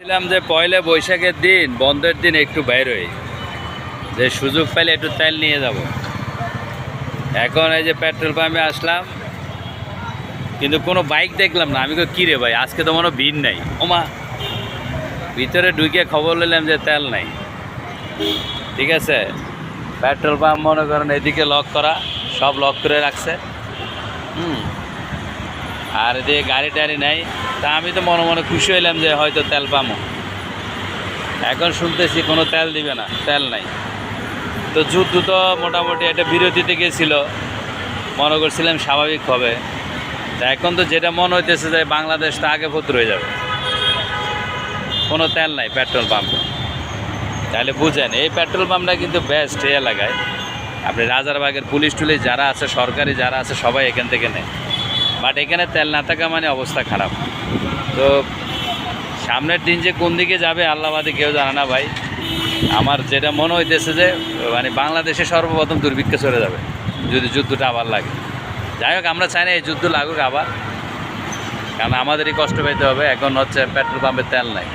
ছিলাম যে পয়লা বৈশাখের দিন বন্ধের দিন একটু বাইর হই, যে সুযোগ পাইলে একটু তেল নিয়ে যাব। এখন এই যে পেট্রোল পাম্পে আসলাম, কিন্তু কোনো বাইক দেখলাম না। আমি কী রে ভাই, আজকে তো মনে ভিড় নাই। ওমা, ভিতরে ঢুকে খবর নিলাম যে তেল নাই। ঠিক আছে, পেট্রোল পাম্প মনে করেন এদিকে লক করা, সব লক করে রাখছে। আর এদিকে গাড়ি টাড়ি নাই। তা আমি তো মনে মনে খুশি হইলাম যে হয়তো তেল পামো। এখন শুনতেছি কোনো তেল দিবে না, তেল নাই। তো যুদ্ধ তো মোটামুটি একটা বিরতিতে গেছিল, মনে করছিলাম স্বাভাবিক হবে। তা এখন তো যেটা মনে হইতেছে যে বাংলাদেশটা আগে ভর্তি হয়ে যাবে। কোনো তেল নাই পেট্রোল পাম্পে। তাহলে বুঝেন, এই পেট্রোল পাম্পটা কিন্তু বেস্ট এই এলাকায়। আপনি রাজারবাগের পুলিশ টুলিশ যারা আছে, সরকারি যারা আছে, সবাই এখান থেকে নেয়। বাট এখানে তেল না থাকা মানে অবস্থা খারাপ। তো সামনের দিন যে কোন দিকে যাবে আল্লাহবাদী কেউ জানে না ভাই। আমার যেটা মনে হইতেছে যে মানে বাংলাদেশে সর্বপ্রথম দুর্ভিক্ষে চলে যাবে যদি যুদ্ধটা আবার লাগে। যাই হোক, আমরা চাই না এই যুদ্ধ লাগুক আবার, কারণ আমাদেরই কষ্ট পেতে হবে। এখন হচ্ছে পেট্রোল পাম্পে তেল নাই।